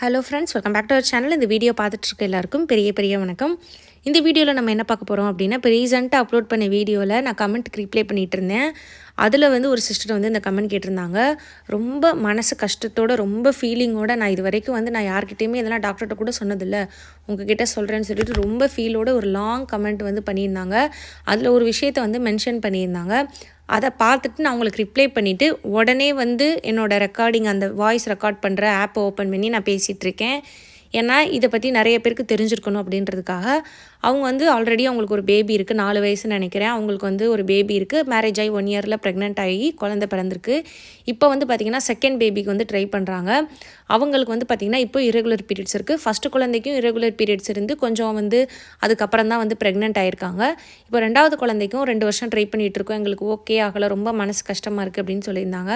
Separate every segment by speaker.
Speaker 1: Hello friends, welcome back to our channel. இந்த video பார்த்துட்ருக்க எல்லாருக்கும் பெரிய வணக்கம். இந்த வீடியோவில் நம்ம என்ன பார்க்க போகிறோம் அப்படின்னா, இப்போ ரீசெண்டாக அப்லோட் பண்ண வீடியோவில் நான் கமெண்ட்டுக்கு ரிப்ளை பண்ணிகிட்டு இருந்தேன். அதில் ஒரு சிஸ்டர் இந்த கமெண்ட் கேட்டிருந்தாங்க. ரொம்ப மனசு கஷ்டத்தோட, ரொம்ப ஃபீலிங்கோட, நான் இது வரைக்கும் நான் யார்கிட்டையுமே இதெல்லாம் டாக்டர்கிட்ட கூட சொன்னதில்லை, உங்ககிட்ட சொல்கிறேன்னு சொல்லிட்டு ரொம்ப ஃபீலோட ஒரு லாங் கமெண்ட் பண்ணியிருந்தாங்க. அதில் ஒரு விஷயத்தை மென்ஷன் பண்ணியிருந்தாங்க. அதை பார்த்துட்டு நான் அவங்களுக்கு ரிப்ளை பண்ணிவிட்டு உடனே என்னோடய ரெக்கார்டிங், அந்த வாய்ஸ் ரெக்கார்ட் பண்ணுற ஆப்பை ஓப்பன் பண்ணி நான் பேசிகிட்ருக்கேன். ஏன்னா இதை பற்றி நிறைய பேருக்கு தெரிஞ்சிருக்கணும் அப்படின்றதுக்காக. அவங்க ஆல்ரெடி அவங்களுக்கு ஒரு பேபி இருக்குது, 4 வயசுன்னு நினைக்கிறேன். அவங்களுக்கு ஒரு பேபி இருக்குது. மேரேஜ் ஆகி 1 இயரில் ப்ரெக்னென்ட் ஆகி குழந்தை பிறந்திருக்கு. இப்போ பார்த்திங்கன்னா செகண்ட் பேபிக்கு ட்ரை பண்ணுறாங்க. அவங்களுக்கு பார்த்திங்கன்னா இப்போ இரெகுலர் பீரியட்ஸ் இருக்குது. ஃபஸ்ட்டு குழந்தைக்கும் இரெகுலர் பீரியட்ஸ் இருந்து கொஞ்சம் அதுக்கப்புறம் தான் ப்ரெக்னென்ட் ஆகியிருக்காங்க. இப்போ 2வது குழந்தைக்கும் 2 வருஷம் ட்ரை பண்ணிகிட்டு இருக்கோம், எங்களுக்கு ஓகே ஆகலை, ரொம்ப மனசு கஷ்டமாக இருக்குது அப்படின்னு சொல்லியிருந்தாங்க.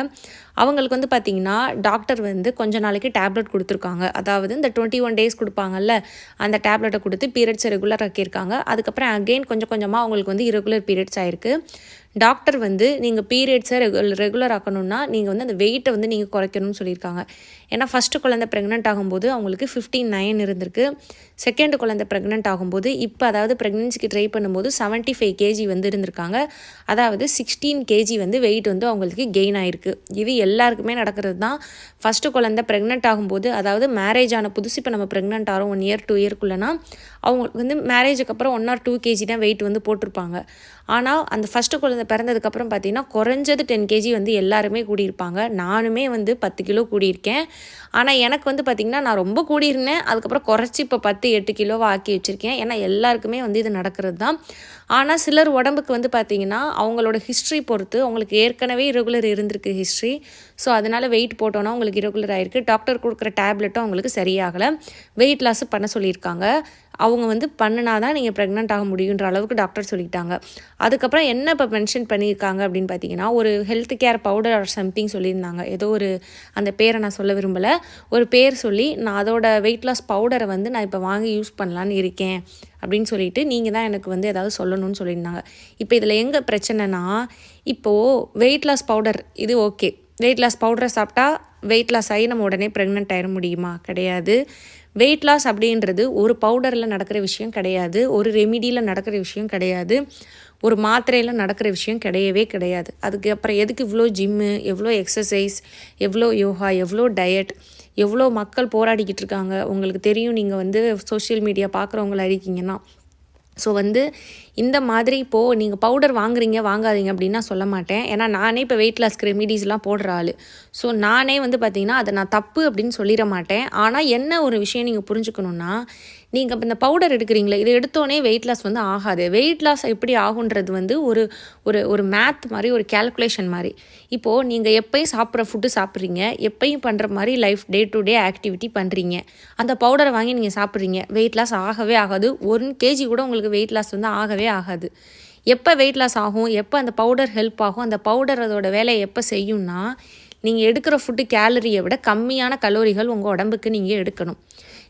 Speaker 1: அவங்களுக்கு பார்த்திங்கன்னா டாக்டர் கொஞ்ச நாளைக்கு டேப்லெட் கொடுத்துருக்காங்க. அதாவது இந்த 21 டேஸ் கொடுப்பாங்கல்ல, அந்த டேப்லெட்டை கொடுத்து பீரியட்ஸை ரெகுலர் ஆக்கியிருக்காங்க. அதுக்கப்புறம் அகெயின் கொஞ்சம் கொஞ்சமாக அவங்களுக்கு இரெகுலர் பீரியட்ஸ் ஆகிருக்கு. டாக்டர் நீங்கள் பீரியட்ஸை ரெகுலர் ஆக்கணும்னா நீங்கள் அந்த வெயிட்டை நீங்கள் குறைக்கணும்னு சொல்லியிருக்காங்க. ஏன்னா ஃபஸ்ட்டு குழந்தை ப்ரெக்னென்ட் ஆகும்போது அவங்களுக்கு 59 இருந்திருக்கு. செகண்ட் குழந்தை ப்ரெக்னென்ட் ஆகும்போது இப்போ அதாவது ப்ரெக்னென்சிக்கு ட்ரை பண்ணும்போது 75 கேஜி இருந்திருக்காங்க. அதாவது 16 கேஜி வெயிட் அவங்களுக்கு கெயின் ஆகிருக்கு. இது எல்லாருக்குமே நடக்கிறது தான். ஃபஸ்ட்டு குழந்தை ப்ரெக்னென்ட் ஆகும்போது, அதாவது மேரேஜ் ஆன புதுசு, இப்போ நம்ம ப்ரெக்னென்ட் ஆகிறோம் 1 இயர் 2 இயர்க்குள்ளனா அவங்களுக்கு மேரேஜுக்கு அப்புறம் 1 or 2 கேஜி தான் வெயிட் போட்டிருப்பாங்க. ஆனால் அந்த ஃபஸ்ட்டு குழந்தை பிறந்ததுக்கப்புறம் பார்த்திங்கன்னா குறைஞ்சது 10 கேஜி எல்லாருமே கூடியிருப்பாங்க. நானுமே 10 கிலோ கூடியிருக்கேன். ஆனால் எனக்கு பார்த்திங்கன்னா நான் ரொம்ப கூடியிருந்தேன், அதுக்கப்புறம் குறைச்சி இப்போ 10-8 கிலோவாக ஆக்கி வச்சுருக்கேன். ஏன்னா எல்லாருக்குமே இது நடக்கிறது தான். ஆனால் சிலர் உடம்புக்கு பார்த்திங்கன்னா அவங்களோட ஹிஸ்ட்ரி பொறுத்து, அவங்களுக்கு ஏற்கனவே இரெகுலர் இருந்திருக்கு ஹிஸ்ட்ரி. ஸோ அதனால் வெயிட் போட்டோன்னா அவங்களுக்கு இரெகுலர் ஆகிருக்கு. டாக்டர் கொடுக்குற டேப்லெட்டும் அவங்களுக்கு சரியாகலை, வெயிட் லாஸ் பண்ண சொல்லியிருக்காங்க. அவங்க பண்ணினா தான் நீங்கள் ப்ரெக்னென்ட் ஆக முடியுன்ற அளவுக்கு டாக்டர் சொல்லிட்டாங்க. அதுக்கப்புறம் என்ன இப்போ மென்ஷன் பண்ணியிருக்காங்க அப்படின்னு பார்த்தீங்கன்னா, ஒரு health care powder or something சொல்லியிருந்தாங்க. ஏதோ ஒரு, அந்த பேரை நான் சொல்ல விரும்பலை, ஒரு பேர் சொல்லி, நான் அதோட வெயிட் லாஸ் பவுடரை நான் இப்போ வாங்கி யூஸ் பண்ணலான்னு இருக்கேன் அப்படின்னு சொல்லிட்டு நீங்கள் தான் எனக்கு ஏதாவது சொல்லணும்னு சொல்லியிருந்தாங்க. இப்போ இதில் எங்கே பிரச்சனைனா, இப்போது வெயிட் லாஸ் பவுடர் இது ஓகே, வெயிட் லாஸ் பவுடரை சாப்பிட்டா வெயிட் லாஸ் ஆகி நம்ம உடனே ப்ரெக்னென்ட் ஆகிட முடியுமா? கிடையாது. வெயிட் லாஸ் அப்படின்றது ஒரு பவுடரில் நடக்கிற விஷயம் கிடையாது, ஒரு ரெமிடியில் நடக்கிற விஷயம் கிடையாது, ஒரு மாத்திரையில் நடக்கிற விஷயம் கிடையவே கிடையாது. அதுக்கு அப்புறம் எதுக்கு இவ்வளோ ஜிம்மு, எவ்வளோ எக்ஸசைஸ், எவ்வளோ யோகா, எவ்வளோ டயட், எவ்வளோ மக்கள் போராடிக்கிட்டு இருக்காங்க. உங்களுக்கு தெரியும், நீங்கள் சோஷியல் மீடியா பார்க்குறவங்களா இருக்கீங்கன்னா. ஸோ இந்த மாதிரி இப்போது நீங்கள் பவுடர் வாங்குறீங்க, வாங்காதீங்க அப்படின்னு நான் சொல்ல மாட்டேன். ஏன்னா நானே இப்போ வெயிட் லாஸ்க்கு ரெமிடிஸ்லாம் போடுற ஆள். ஸோ நானே பார்த்திங்கன்னா அதை நான் தப்பு அப்படின்னு சொல்லிட மாட்டேன். ஆனால் என்ன ஒரு விஷயம் நீங்கள் புரிஞ்சுக்கணுன்னா, நீங்கள் இப்போ இந்த பவுடர் எடுக்கிறீங்களே, இதை எடுத்தோடனே வெயிட் லாஸ் ஆகாது. வெயிட் லாஸ் எப்படி ஆகுன்றது ஒரு ஒரு ஒரு மேத் மாதிரி, ஒரு கேல்குலேஷன் மாதிரி. இப்போது நீங்கள் எப்போயும் சாப்பிட்ற ஃபுட்டு சாப்பிட்றீங்க, எப்போயும் பண்ணுற மாதிரி life day to day activity பண்ணுறீங்க, அந்த பவுடரை வாங்கி நீங்கள் சாப்பிட்றீங்க, வெயிட் லாஸ் ஆகவே ஆகாது. 1 கேஜி கூட உங்களுக்கு வெயிட் லாஸ் ஆகவே ஆகாது. எப்போ வெயிட் லாஸ் ஆகும், எப்போ அந்த பவுடர் ஹெல்ப் ஆகும், அந்த பவுடர் அதோட வேலையை எப்போ செய்யும்னா, நீங்கள் எடுக்கிற ஃபுட்டு கேலரியை விட கம்மியான கலோரிகள் உங்கள் உடம்புக்கு நீங்கள் எடுக்கணும்.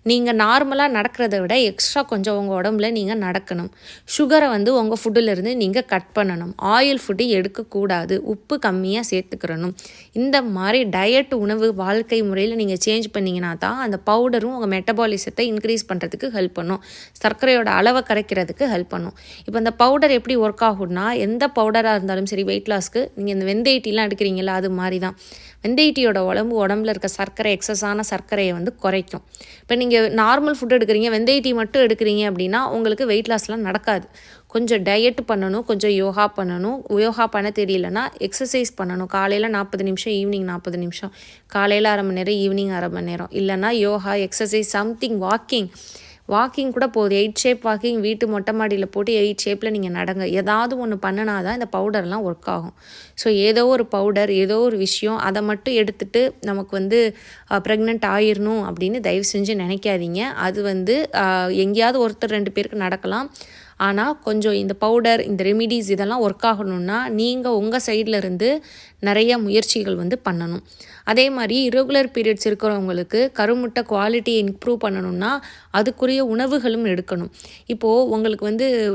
Speaker 1: நீங்கள் நார்மலாக நடக்கிறத விட எக்ஸ்ட்ரா கொஞ்சம் உங்கள் உடம்புல நீங்கள் நடக்கணும். சுகரை உங்கள் ஃபுட்டிலேருந்து நீங்கள் கட் பண்ணணும். ஆயில் ஃபுட்டு எடுக்கக்கூடாது. உப்பு கம்மியாக சேர்த்துக்கிறணும். இந்த மாதிரி டயட், உணவு, வாழ்க்கை முறையில் நீங்கள் சேஞ்ச் பண்ணிங்கன்னா தான் அந்த பவுடரும் உங்கள் மெட்டபாலிசத்தை இன்க்ரீஸ் பண்ணுறதுக்கு ஹெல்ப் பண்ணும், சர்க்கரையோட அளவை கரைக்கிறதுக்கு ஹெல்ப் பண்ணும். இப்போ இந்த பவுடர் எப்படி ஒர்க் ஆகும்னா, எந்த பவுடராக இருந்தாலும் சரி வெயிட் லாஸ்க்கு, நீங்கள் இந்த வெந்தயட்டிலாம் எடுக்கிறீங்களா, அது மாதிரி தான். வெந்தயட்டியோட உடம்புல இருக்க சர்க்கரை, எக்ஸஸான சர்க்கரையை குறைக்கும். இப்போ நீங்கள் நார்மல் ஃபுட் எடுக்கிறீங்க, வெந்தயட்டி மட்டும் எடுக்கிறீங்க அப்படின்னா உங்களுக்கு வெயிட் லாஸ்லாம் நடக்காது. கொஞ்சம் டயட் பண்ணணும், கொஞ்சம் யோகா பண்ணணும். யோகா பண்ண தெரியலனா எக்ஸசைஸ் பண்ணணும். காலையில் 40 நிமிஷம், ஈவினிங் 40 நிமிஷம். காலையில் 1/2 மணி நேரம், ஈவினிங் 1/2 மணி நேரம். இல்லைனா யோகா, எக்ஸசைஸ், சம்திங், வாக்கிங் கூட போகுது. 8 ஷேப் வாக்கிங் வீட்டு மொட்டை மாடியில் போட்டு 8 ஷேப்பில் நீங்கள் நடங்க. ஏதாவது ஒன்று பண்ணினா தான் இந்த பவுடர்லாம் ஒர்க் ஆகும். ஸோ ஏதோ ஒரு பவுடர், ஏதோ ஒரு விஷயம், அதை மட்டும் எடுத்துகிட்டு நமக்கு ப்ரெக்னென்ட் ஆயிடணும் அப்படின்னு தயவு செஞ்சு நினைக்காதீங்க. அது எங்கேயாவது ஒருத்தர் 2 பேருக்கு நடக்கலாம். ஆனால் கொஞ்சம் இந்த பவுடர், இந்த ரெமிடிஸ் இதெல்லாம் ஒர்க் ஆகணும்னா நீங்கள் உங்கள் சைடில் இருந்து நிறைய முயற்சிகள் பண்ணணும். அதே மாதிரி இரெகுலர் பீரியட்ஸ் இருக்கிறவங்களுக்கு கருமுட்டை குவாலிட்டியை இம்ப்ரூவ் பண்ணணும்னா அதுக்குரிய உணவுகளும் எடுக்கணும். இப்போது உங்களுக்கு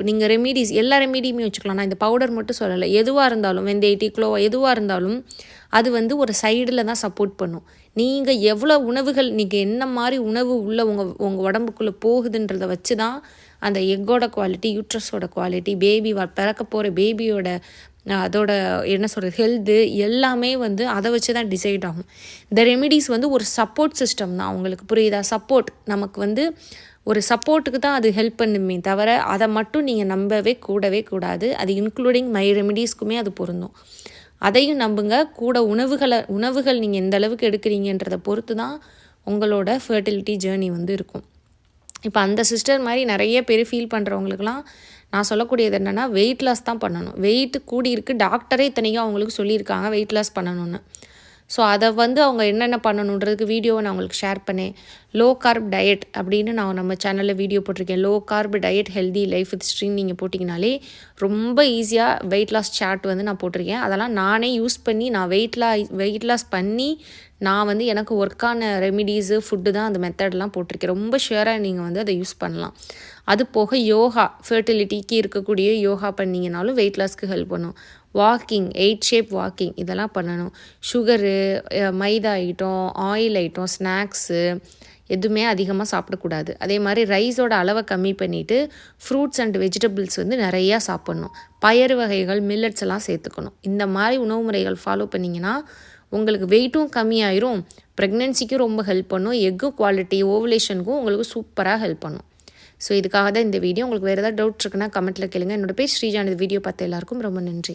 Speaker 1: நீங்கள் ரெமிடிஸ், எல்லா ரெமிடியுமே வச்சுக்கலாம். நான் இந்த பவுடர் மட்டும் சொல்லலை, எதுவாக இருந்தாலும் வெந்தயட்டி, க்ளோவா, எதுவாக இருந்தாலும் அது வந்து ஒரு சைடில் தான் சப்போர்ட் பண்ணும். நீங்கள் எவ்வளோ உணவுகள் நீங்கள் என்ன மாதிரி உணவு உள்ள உங்கள் உடம்புக்குள்ளே போகுதுன்றதை வச்சு தான் அந்த எக்கோட குவாலிட்டி, யூட்ரஸோட குவாலிட்டி, பிறக்க போகிற பேபியோட அதோட என்ன சொல்கிறது ஹெல்த்து எல்லாமே வந்து அதை வச்சு தான் டிசைட் ஆகும். இந்த ரெமிடிஸ் வந்து ஒரு சப்போர்ட் சிஸ்டம் தான். உங்களுக்கு புரியுதா? சப்போர்ட் நமக்கு வந்து ஒரு சப்போர்ட்டுக்கு தான் அது ஹெல்ப் பண்ணுமே தவிர அதை மட்டும் நீங்கள் நம்பவே கூடாது. அது இன்க்ளூடிங் மை ரெமிடிஸ்க்குமே அது பொருந்தும். அதையும் நம்புங்க. கூட உணவுகள் நீங்கள் எந்த அளவுக்கு எடுக்கிறீங்கன்றதை பொறுத்து தான் உங்களோட ஃபர்டிலிட்டி ஜேர்னி வந்து இருக்கும். இப்போ அந்த சிஸ்டர் மாதிரி நிறைய பேர் ஃபீல் பண்ணுறவங்களுக்குலாம் நான் சொல்லக்கூடியது என்னென்னா, வெயிட் லாஸ் தான் பண்ணணும். வெயிட்டு கூடியிருக்கு, டாக்டரே இத்தனைக்கும் அவங்களுக்கு சொல்லியிருக்காங்க வெயிட் லாஸ் பண்ணணும்னு. ஸோ அதை வந்து அவங்க என்னென்ன பண்ணணுன்றதுக்கு வீடியோவை நான் உங்களுக்கு ஷேர் பண்ணேன். லோ கார்ப் டயட் அப்படின்னு நான் நம்ம சேனலில் வீடியோ போட்டிருக்கேன். Low corp diet healthy life with stream நீங்கள் போட்டிங்கனாலே ரொம்ப ஈஸியாக வெயிட் லாஸ் சார்ட் வந்து நான் போட்டிருக்கேன். அதெல்லாம் நானே யூஸ் பண்ணி நான் வெயிட் லாஸ் பண்ணி நான் வந்து எனக்கு ஒர்க்கான ரெமிடிஸு ஃபுட்டு தான் அந்த மெத்தட்லாம் போட்டிருக்கேன். ரொம்ப ஷியராக நீங்கள் வந்து அதை யூஸ் பண்ணலாம். அது போக யோகா, ஃபர்டிலிட்டிக்கு இருக்கக்கூடிய யோகா பண்ணிங்கனாலும் வெயிட் லாஸ்க்கு ஹெல்ப் பண்ணும். வாக்கிங், 8 ஷேப் வாக்கிங் இதெல்லாம் பண்ணணும். சுகரு, மைதா ஐட்டம், ஆயில் ஐட்டம், ஸ்நாக்ஸு எதுவுமே அதிகமாக சாப்பிடக்கூடாது. அதே மாதிரி ரைஸோட அளவை கம்மி பண்ணிவிட்டு ஃப்ரூட்ஸ் அண்ட் வெஜிடபிள்ஸ் வந்து நிறையா சாப்பிட்ணும். பயறு வகைகள், மில்லட்ஸ் எல்லாம் சேர்த்துக்கணும். இந்த மாதிரி உணவு முறைகள் ஃபாலோ பண்ணிங்கன்னா உங்களுக்கு வெயிட்டும் கம்மியாயிரும், ப்ரெக்னென்சிக்கும் ரொம்ப ஹெல்ப் பண்ணும், எக்கு குவாலிட்டி, ஓவுலேஷனுக்கும் உங்களுக்கு சூப்பராக ஹெல்ப் பண்ணும். ஸோ இதுக்காக தான் இந்த வீடியோ. உங்களுக்கு வேறு ஏதாவது டவுட் இருக்குன்னா கமெண்ட்டில் கேளுங்க. என்னோட பேர் ஸ்ரீஜா. இந்த வீடியோ பார்த்த எல்லாருக்கும் ரொம்ப நன்றி.